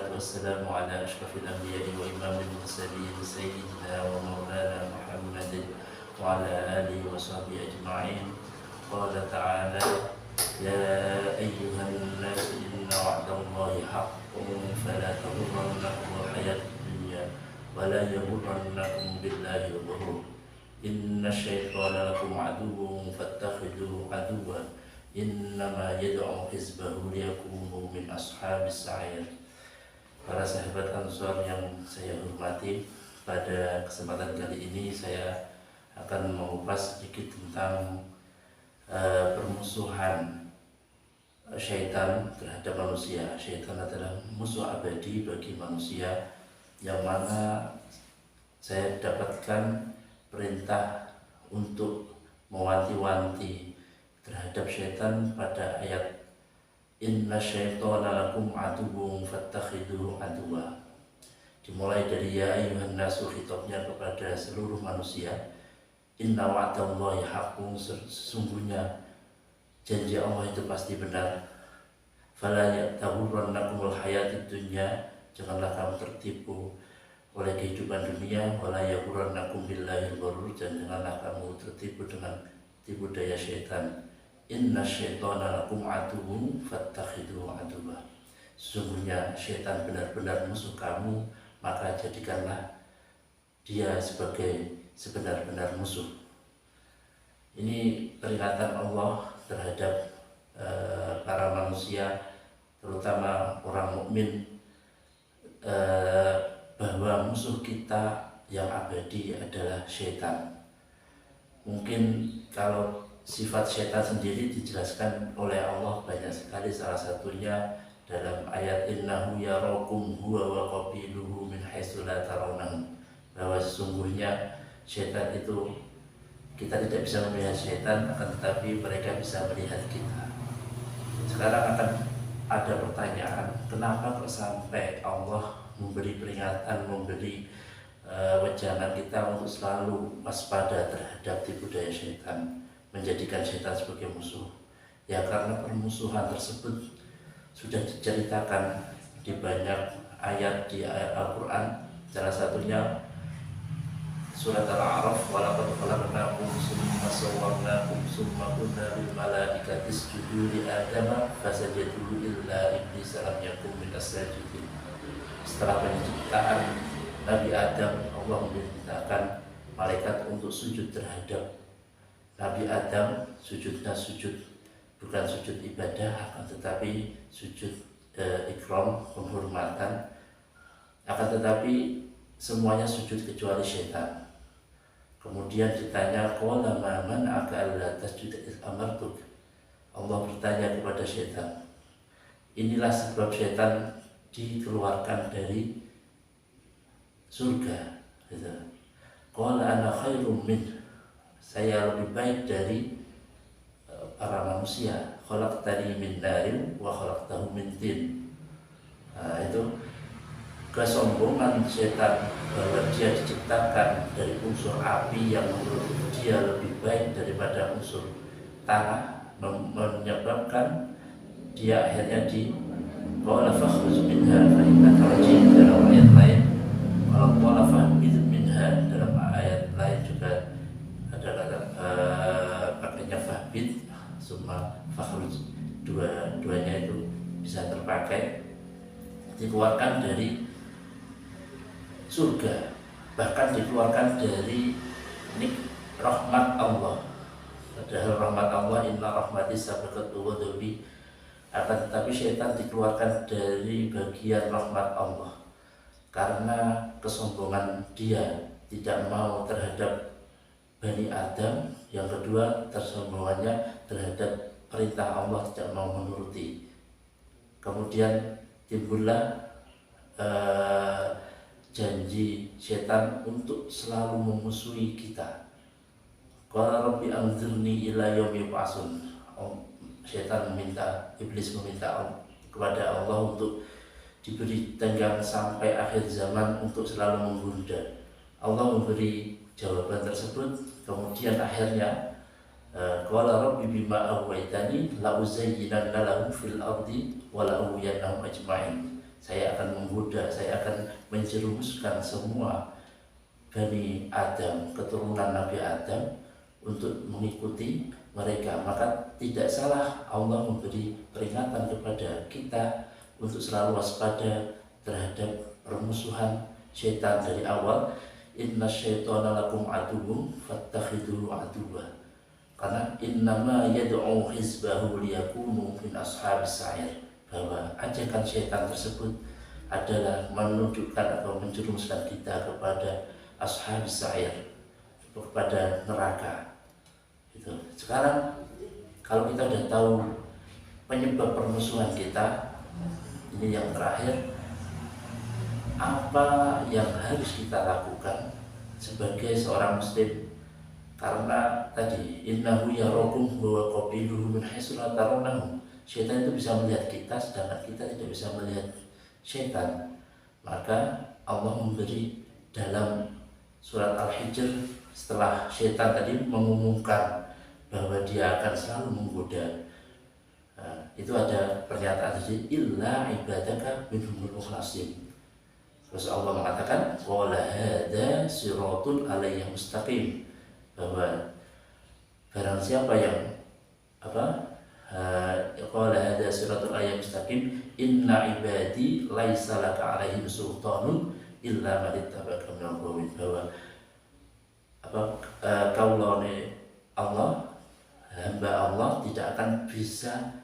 والصلاة والسلام على أشرف الأنبياء وإمام المرسلين سيدنا ومولانا محمد وعلى آله وصحبه أجمعين. قال تعالى: يا أيها الناس إن وعد الله حق فلا تغرنكم الحياة الدنيا ولا يغرنكم بالله الغرور. إن الشيطان لكم عدو فاتخذوه عدوا innama yad'u hizbahu liyakunu min ashabis sa'ir. Para sahabat Ansor yang saya hormati, pada kesempatan kali ini saya akan mengupas sedikit tentang permusuhan syaitan terhadap manusia. Syaitan adalah musuh abadi bagi manusia, yang mana saya dapatkan perintah untuk mewanti-wanti terhadap syaitan pada ayat inna syaitana lakum aduwwun fattakhiduhu aduwwa. Dimulai dari ya ayyuhan nasu, khitabnya kepada seluruh manusia. Inna wa'dallahi haqqun, sesungguhnya janji Allah itu pasti benar. Fala ya'taghurrannakumul hayatid dunya, janganlah kamu tertipu oleh kehidupan dunia. Wala yaghurrannakum billahil ghurur, dan janganlah kamu tertipu dengan tipu daya syaitan. Inna syaitana lakum aduwwun fattakhiduhu aduwwa. Sesungguhnya syaitan benar-benar musuh kamu, maka jadikanlah dia sebagai sebenar-benar musuh. Ini peringatan Allah terhadap para manusia, terutama orang mukmin, bahwa musuh kita yang abadi adalah syaitan. Mungkin kalau sifat syaitan sendiri dijelaskan oleh Allah banyak sekali, salah satunya dalam ayat innahu yarakum huwa wa qabiluhu min haitsu la tarawnahum, bahwa sesungguhnya syaitan itu, kita tidak bisa melihat syaitan, akan tetapi mereka bisa melihat kita. Sekarang akan ada pertanyaan, kenapa kok sampai Allah memberi peringatan, memberi wejangan kita untuk selalu waspada terhadap tipu daya syaitan, menjadikan syaitan sebagai musuh? Ya karena permusuhan tersebut sudah diceritakan di banyak ayat di ayat Al-Quran. Salah satunya surat Al-A'raf, walaqad khalaqnakum tsumma sawwarnakum tsumma qulna lil malaikati isjudu li adama fasajadu illa iblisa lam yakun minas sajidin. Setelah penciptaan Nabi Adam, Allah memerintahkan malaikat untuk sujud terhadap Nabi Adam. Sujudnya sujud bukan sujud ibadah, akan tetapi sujud ikram, penghormatan. Akan tetapi semuanya sujud kecuali syaitan. Kemudian ditanya, qala ma man'aka alla tasjuda idh amartuk. Allah bertanya kepada syaitan. Inilah sebab syaitan dikeluarkan dari surga. Qala ana khairum min, saya lebih baik dari para manusia. Khalaqtani min narin wa khalaqtahu min tin. Itu kesombongan setan, bahwa dia diciptakan dari unsur api yang menurut dia lebih baik daripada unsur tanah, menyebabkan dia akhirnya di qala fakhruj minha fa innaka rajim. Dalam ayat lain qala fahbid minha, dalam ayat lain juga ada pakainya fahbid summa fakhruj, dua-duanya itu bisa terpakai. Dikeluarkan dari surga, bahkan dikeluarkan dari rahmat Allah. Padahal rahmat Allah, inna rahmati sabaqat ghadabi, akan tetapi syaitan dikeluarkan dari bagian rahmat Allah karena kesombongan dia, tidak mau terhadap Bani Adam. Yang kedua, kesombongannya terhadap perintah Allah, tidak mau menuruti. Kemudian timbullah janji syaitan untuk selalu memusuhi kita. Qala rabbi anzirni ila yaumi yub'atsun. Syaitan meminta, iblis meminta kepada Allah untuk diberi tenggang sampai akhir zaman untuk selalu menggunda. Allah memberi jawaban tersebut. Kemudian akhirnya qala rabbi bima aghwaytani la uzayyinanna lahum fil ardi wa la ughwiyannahum ajma'in. saya akan menggoda, saya akan menjerumuskan semua Bani Adam, keturunan Nabi Adam untuk mengikuti mereka. Maka tidak salah Allah memberi peringatan kepada kita untuk selalu waspada terhadap permusuhan syaitan dari awal. Inna syaitana lakum aduwwun fattakhidhuhu aduwwa. Karena innama yad'u hizbahu liyakunu min ashabis sa'ir, bahwa ajakan syaitan tersebut adalah menunjukkan atau menjerumuskan kita kepada ashabis sa'ir, kepada neraka. Itu. Sekarang kalau kita sudah tahu penyebab permusuhan kita, ini yang terakhir, apa yang harus kita lakukan sebagai seorang muslim? Karena tadi innahu yarakum wa qabiluhu min haitsu la tarawnahum. Syaitan itu bisa melihat kita sedangkan kita tidak bisa melihat syaitan. Maka Allah memberi dalam surat Al-Hijr, setelah syaitan tadi mengumumkan bahwa dia akan selalu menggoda, itu ada pernyataan tadi, illa ibadaka minhumul mukhlasin. Terus Allah mengatakan qala hadza siratun alayya mustaqim, bahwa barang siapa yang qala hadza siratun alayya mustaqim inna ibadi laisa laka alaihim sultanun illa man ittaba'aka minal ghawin, bahwa kaulane Allah, hamba Allah tidak akan bisa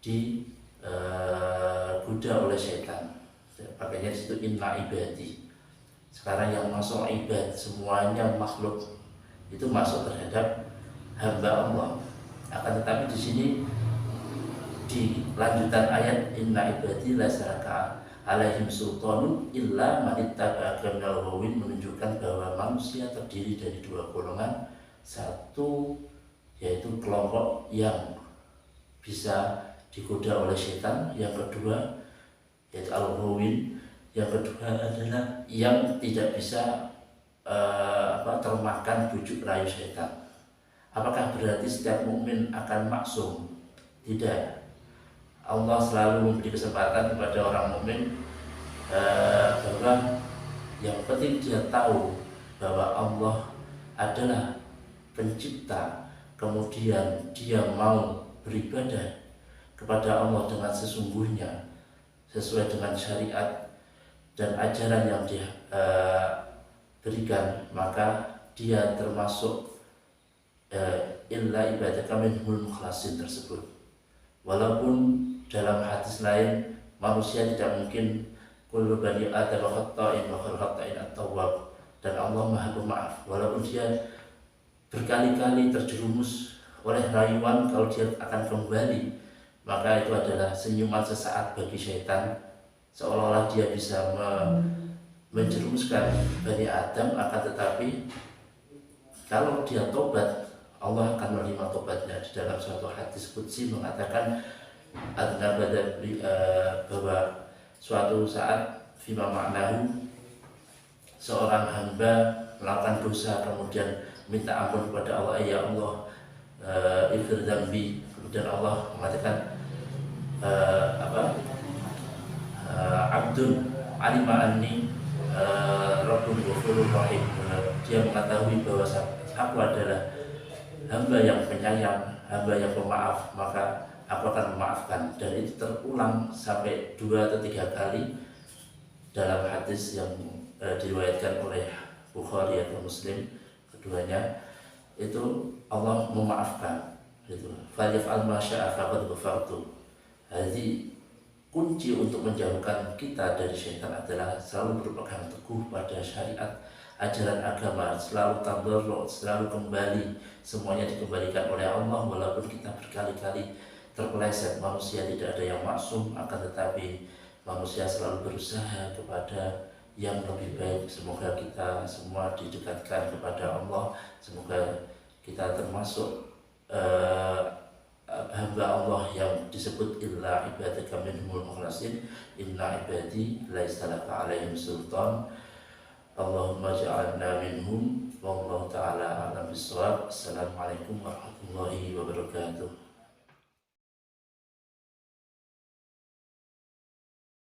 digoda oleh syaitan. Pakainya di situ inna ibadi. Sekarang yang masuk ibad semuanya makhluk itu masuk terhadap hamba Allah. Akan tetapi di sini di lanjutan ayat inna ibadi laisa laka alaihim sultanun illa man ittaba'aka minal ghawin, menunjukkan bahwa manusia terdiri dari dua golongan. Satu yaitu kelompok yang bisa digoda oleh setan, yang kedua yaitu al-ghawin, yang kedua adalah yang tidak bisa termakan bujuk rayu setan. Apakah berarti setiap mukmin akan maksum? Tidak. Allah selalu memberi kesempatan kepada orang mukmin bahwa yang penting dia tahu bahwa Allah adalah pencipta, kemudian dia mau beribadah kepada Allah dengan sesungguhnya sesuai dengan syariat dan ajaran yang dia berikan, maka dia termasuk illa ibadaka minhumul mukhlasin tersebut. Walaupun dalam hadis lain manusia tidak mungkin kullu bani adam khata'in wa khairul khata'in at-tawwab, dan Allah Maha Pemaaf. Walaupun dia berkali-kali terjerumus oleh rayuan kalau dia akan kembali, maka itu adalah senyuman sesaat bagi syaitan, seolah-olah dia bisa menjerumuskan Bani Adam. Akan tetapi kalau dia tobat, Allah akan menerima tobatnya. Di dalam suatu hadis qudsi mengatakan bahwa suatu saat fima ma'nahu, seorang hamba melakukan dosa kemudian minta ampun kepada Allah, ya Allah ighfir dzambi, kemudian Allah mengatakan abdun alima anni rabbun ghafurur rahim, dia mengetahui bahwa aku adalah hamba yang penyayang, hamba yang pemaaf, maka aku akan memaafkan. Dan itu terulang sampai 2 atau 3 kali dalam hadis yang diriwayatkan oleh Bukhari atau Muslim, keduanya itu Allah memaafkan. Itu falyaf'al ma syaa faqad ghafartu. Jadi kunci untuk menjauhkan kita dari syaitan adalah selalu berpegang teguh pada syariat, ajaran agama, selalu tadarru', selalu kembali, semuanya dikembalikan oleh Allah. Walaupun kita berkali-kali terpeleset, manusia tidak ada yang maksum, akan tetapi manusia selalu berusaha kepada yang lebih baik. Semoga kita semua didekatkan kepada Allah, semoga kita termasuk hamba Allah yang disebut illa ibadaka minhumul mukhlasin inna ibadi laisa laka alaihim sultan. Allahumma ja'alna minhum. Wallahu ta'ala a'lam bissawab. Assalamualaikum warahmatullahi wabarakatuh.